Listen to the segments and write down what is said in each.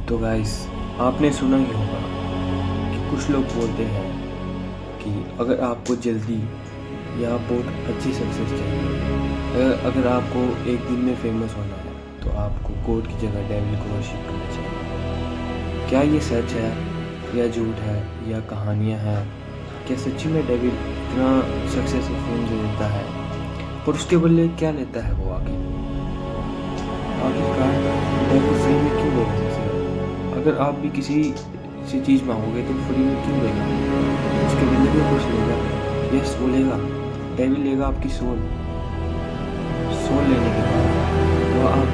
तो गाइस, आपने सुना ही होगा कि कुछ लोग बोलते हैं कि अगर आपको जल्दी या बहुत अच्छी सक्सेस चाहिए, अगर आपको एक दिन में फेमस होना है, तो आपको गॉड की जगह डेविल को वर्शिप करना चाहिए। क्या ये सच है या झूठ है या कहानियाँ हैं? क्या सच्ची में डेविल इतना सक्सेस और फेम दे देता है, पर उसके बदले क्या लेता है वो आखिरकार डेविल फ्री में क्यों देगा सक्सेस? अगर आप भी किसी से चीज़ मांगोगे तो फ्री में क्यों देगा? उसके बदले भी कुछ लेगा। यस, वो लेगा। डेविल लेगा आपकी सोल लेने के बाद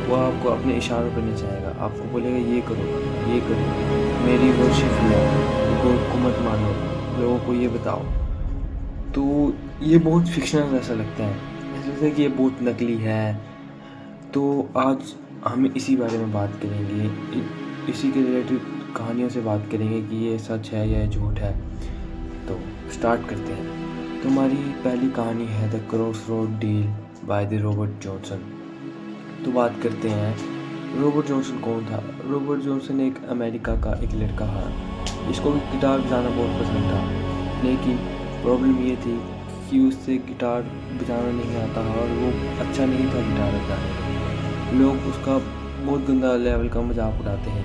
वो आपको अपने इशारों पर नचाएगा। आपको बोलेगा ये करो, मेरी वर्शिप लो, गॉड को मत मानो, लोगों को ये बताओ। तो ये बहुत फिक्शनल ऐसा लगता है, ऐसा लगता है कि ये बहुत नकली है। तो आज हम इसी बारे में बात करेंगे, इसी के रिलेटेड कहानियों से बात करेंगे कि ये सच है या झूठ है। तो स्टार्ट करते हैं। तो हमारी पहली कहानी है the crossroad deal by the Robert Johnson. तो बात करते हैं, रॉबर्ट जॉनसन कौन था? रॉबर्ट जॉनसन एक अमेरिका का एक लड़का था। इसको भी गिटार बजाना बहुत पसंद था, लेकिन प्रॉब्लम ये थी कि उससे गिटार बजाना नहीं आता और वो अच्छा नहीं था गिटार बजाने में। लोग उसका बहुत गंदा लेवल का मजाक उड़ाते हैं।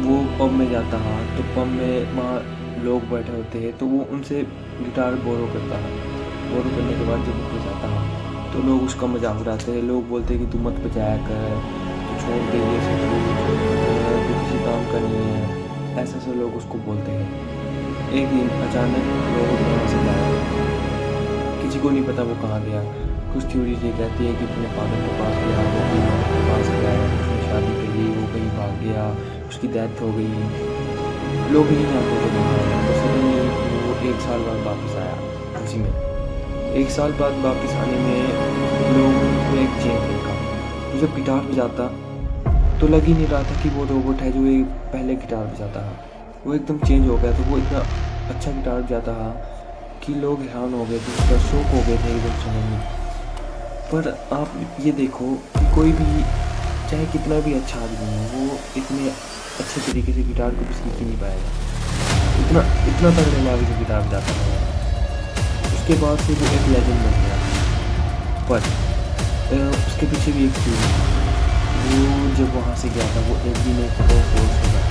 वो पब में जाता था, तो पब में वहाँ लोग बैठे होते हैं, तो वो उनसे गिटार बोरो करता है। बोरो करने के बाद जब वो बजाता है तो लोग उसका मजाक उड़ाते हैं। लोग बोलते हैं कि तू मत बजाया कर, तू छोड़ दे ये सब, तू किसी काम का नहीं है। ऐसा से लोग उसको बोलते हैं। एक दिन अचानक लोग वहाँ से गायब, किसी को नहीं पता वो कहाँ गया। कुछ थ्योरीज ये कहती है कि अपने फादर के पास गया, वो अपनी मदर के पास गया, उसने शादी कर ली, वो कहीं भाग गया, उसकी डेथ हो गई। लोग नहीं जानते थे तो सडनली वो 1 साल बाद वापस आया। उसी में 1 साल बाद वापस आने में लोगों को एक चेंज देखा। वो जब गिटार बजाता तो लग ही नहीं रहा था कि वो रोबोट है जो एक पहले गिटार बजाता था। वो एकदम चेंज हो गया। तो वो इतना अच्छा गिटार बजाता था कि लोग हैरान हो गए थे, उसका शौक हो गए थे एकदम सुनने में। पर आप ये देखो कि कोई भी चाहे कितना भी अच्छा आदमी हो, वो इतने अच्छे तरीके से गिटार को भी सीख ही नहीं पाएगा। इतना इतना तगड़े लेवल से गिटार बजाता था। उसके बाद से वो एक लेजेंड बन गया। पर उसके पीछे भी एक थ्योरी थी। वो जब वहाँ से गया था, वो एक दिन एक वो फोर्स हो गया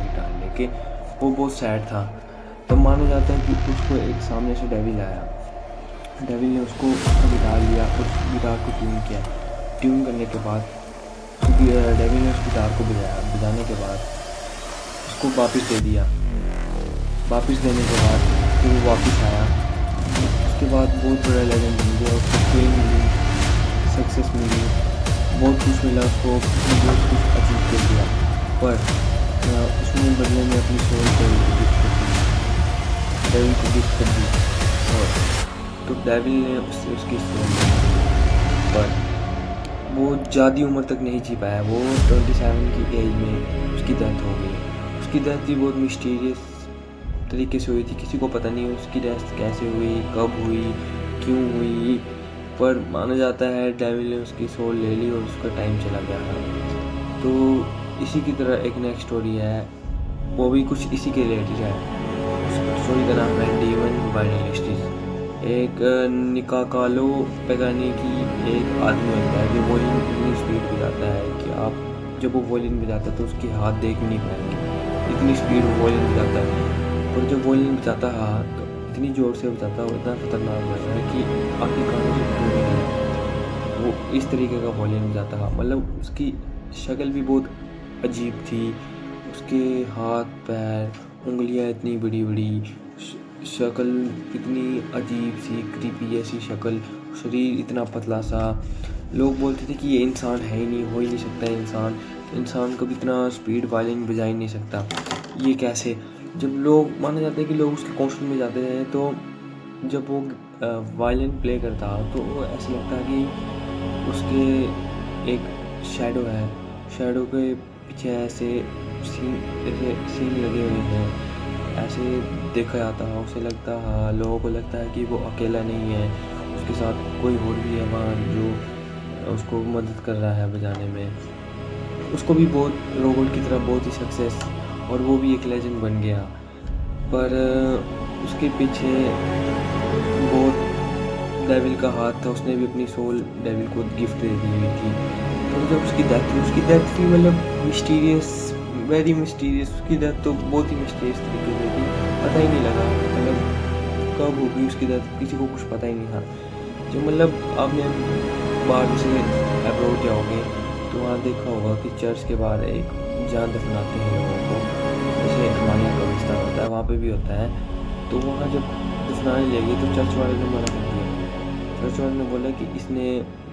गिटार लेके। वो बहुत सैड था। तो माना जाता है कि उसको एक सामने से डेविल आया। डेविल ने उसको गिटार लिया, उस गिटार को ट्यून किया। ट्यून करने के बाद डेविल ने उस गिटार को बजाने के बाद उसको वापस दे दिया। वापस देने के बाद फिर वो वापस आया। उसके बाद बहुत बड़ा लेजेंड बन गया। उसको फेम मिली, सक्सेस मिली, बहुत कुछ मिला उसको, उसने बहुत कुछ अचीव कर दिया। पर उसने बदले में अपनी सोल डेविल को गिफ्ट कर दी। और तो डेविल ने उससे उसकी सोल ली। पर वो ज़्यादा उम्र तक नहीं जी पाया। वो 27 की एज में उसकी डेथ हो गई। उसकी डेथ भी बहुत मिस्टीरियस तरीके से हुई थी। किसी को पता नहीं उसकी डेथ कैसे हुई, कब हुई, क्यों हुई। पर माना जाता है डेविल ने उसकी सोल ले ली और उसका टाइम चला गया। तो इसी की तरह एक नेक्स्ट स्टोरी है, वो भी कुछ इसी के रिलेटेड है। स्टोरी का नाम है डीमन वाइनलिस्टिस। एक निकाकालो पेगानी की एक आदमी होता है जो वॉल्यूम इतनी स्पीड बजाता है कि आप जब वो वॉल्यूम बजाता है तो उसके हाथ देख नहीं पाएंगे, इतनी स्पीड वो वॉल्यूम बजाता है। और जब वॉल्यूम बजाता है तो इतनी ज़ोर से बजाता है, वो इतना खतरनाक लग रहा है कि आपके कानों से पूरी नहीं। वो इस तरीके का वॉल्यूम बजाता है। मतलब उसकी शक्ल भी बहुत अजीब थी। उसके हाथ पैर उंगलियां इतनी बड़ी बड़ी, शक्ल इतनी अजीब सी क्रीपी ऐसी शक्ल, शरीर इतना पतला सा। लोग बोलते थे कि ये इंसान है ही नहीं, हो ही नहीं सकता इंसान कभी इतना स्पीड वायलिन बजा ही नहीं सकता, ये कैसे। जब लोग माना जाता है कि लोग उसके कॉन्सर्ट में जाते हैं, तो जब वो वायलिन प्ले करता तो वो ऐसा लगता है कि उसके एक शैडो है, शैडो के पीछे ऐसे सीन लगे हुए हैं, ऐसे देखा जाता है। उसे लगता है, लोगों को लगता है कि वो अकेला नहीं है, उसके साथ कोई और भी है वहाँ जो उसको मदद कर रहा है बजाने में। उसको भी बहुत रोबोट की तरह बहुत ही सक्सेस, और वो भी एक लेजेंड बन गया। पर उसके पीछे बहुत डेविल का हाथ था, उसने भी अपनी सोल डेविल को गिफ्ट दे दी हुई थी। तो जब उसकी डेथ भी मतलब मिस्टीरियस, वेरी मिस्टीरियस। उसकी डेथ तो बहुत ही मिस्टीरियस तरीके से थी, पता ही नहीं लगा मतलब कब होगी उसकी डेथ, किसी को कुछ पता ही नहीं था। जो मतलब आपने बाहर से अब्रॉड जाओगे तो वहाँ देखा होगा कि चर्च के बाहर एक जहाँ दफनाते हैं लोगों को, जैसे हमारे यहाँ कब्रिस्तान होता है वहाँ पे भी होता है। तो वहाँ जब दफनाने ले गए तो चर्च वाले ने मना कर दिया। चर्च वाले ने बोला कि इसने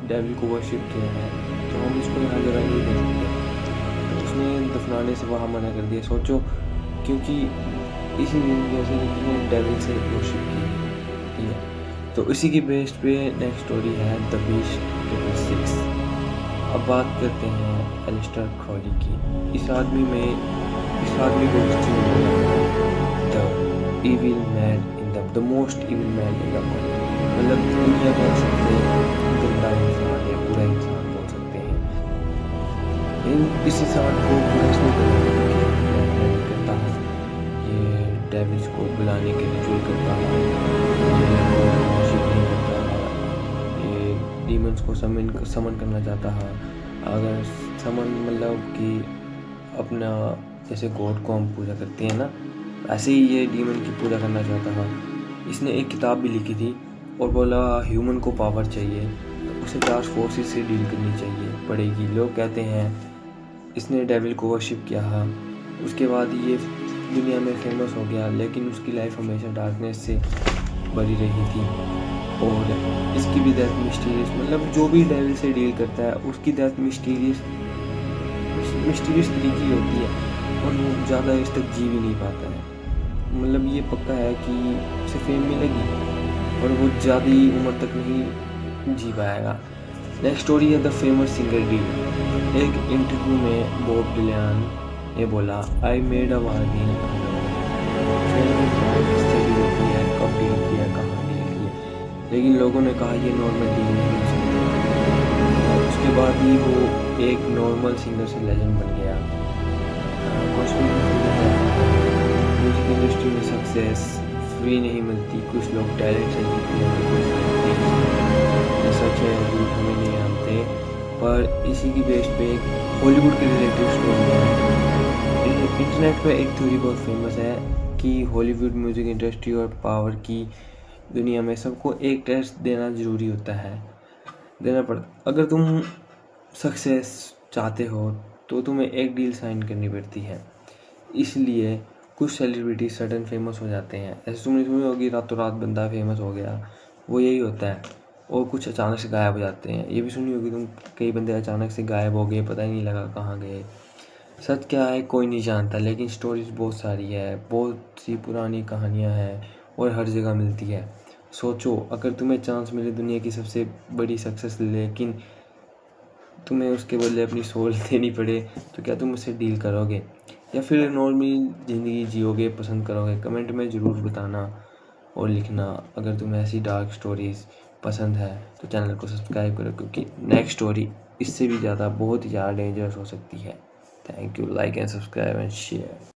डेविल को वर्शिप किया है, तो हम इसको यहाँ जगह नहीं दे सकते। तो उसने दफनाने से वहाँ मना कर दिया। सोचो, क्योंकि इसी रीज़न से उसने डेविल से वर्शिप की, ठीक है। तो इसी की बेस पे नेक्स्ट स्टोरी है द बीस्ट 666। अब बात करते हैं एलिस्टर क्रॉली की। इस आदमी को हिस्ट्री में बोला the evil man in the most evil man in the world, मतलब दुनिया का सबसे गंदा इंसान या बुरा इंसान बोल सकते हैं। इस इंसान को बुरा इसलिए करता है, ये डेविल्स को बुलाने के रिचुअल करता है, डीमंस को समन करना चाहता है। अगर समन मतलब कि अपना जैसे गॉड को हम पूजा करते हैं ना, ऐसे ही ये डीमन की पूजा करना चाहता था। इसने एक किताब भी लिखी थी और बोला ह्यूमन को पावर चाहिए तो उसे डार्क फोर्सेस से डील करनी चाहिए पड़ेगी। लोग कहते हैं इसने डेविल को वर्शिप किया है, उसके बाद ये दुनिया में फेमस हो गया, लेकिन उसकी लाइफ हमेशा डार्कनेस से भरी रही थी। और इसकी भी डेथ मिस्टीरियस, मतलब जो भी डेविल से डील करता है उसकी डेथ मिस्टीरियस तरीके होती है, और वो ज़्यादा इस तक जी भी नहीं पाता है। मतलब ये पक्का है कि उसे फेम मिलेगी और वो ज़्यादा उम्र तक नहीं जी पाएगा। नेक्स्ट स्टोरी है द फेमस सिंगर डील। एक इंटरव्यू में बॉब डिलान ने बोला आई मेड अ बार्गेन, कब डील किया, कहाँ डील किया, लेकिन लोगों ने कहा ये नॉर्मल डील नहीं हो सकती। उसके बाद ही वो एक नॉर्मल सिंगर से लेजेंड बन गया। म्यूजिक इंडस्ट्री में सक्सेस फ्री नहीं मिलती, कुछ लोग टैलेंट से जीतते हैं, कुछ सच है झूठ हमें नहीं जानते। पर इसी की बेस पे एक हॉलीवुड के रिलेटेड स्टोरी है। इंटरनेट पे एक थ्योरी बहुत फेमस है कि हॉलीवुड म्यूज़िक इंडस्ट्री और पावर की दुनिया में सबको एक टेस्ट देना ज़रूरी होता है, देना पड़ता। अगर तुम सक्सेस चाहते हो तो तुम्हें एक डील साइन करनी पड़ती है। इसलिए कुछ सेलिब्रिटी सडन फेमस हो जाते हैं, ऐसे तुमने सुनी होगी रातों रात बंदा फेमस हो गया, वो यही होता है। और कुछ अचानक से गायब हो जाते हैं, ये भी सुनी होगी तुम, कई बंदे अचानक से गायब हो गए, पता ही नहीं लगा कहाँ गए। सच क्या है कोई नहीं जानता, लेकिन स्टोरीज बहुत सारी है, बहुत सी पुरानी कहानियाँ हैं और हर जगह मिलती है। सोचो, अगर तुम्हें चांस मिले दुनिया की सबसे बड़ी सक्सेस, लेकिन तुम्हें उसके बदले अपनी सोल देनी पड़े, तो क्या तुम उससे डील करोगे या फिर नॉर्मल ज़िंदगी जियोगे, पसंद करोगे? कमेंट में ज़रूर बताना और लिखना। अगर तुम्हें ऐसी डार्क स्टोरीज़ पसंद है तो चैनल को सब्सक्राइब करो, क्योंकि नेक्स्ट स्टोरी इससे भी ज़्यादा बहुत ही ज़्यादा डेंजरस हो सकती है। Thank you, like and subscribe and share.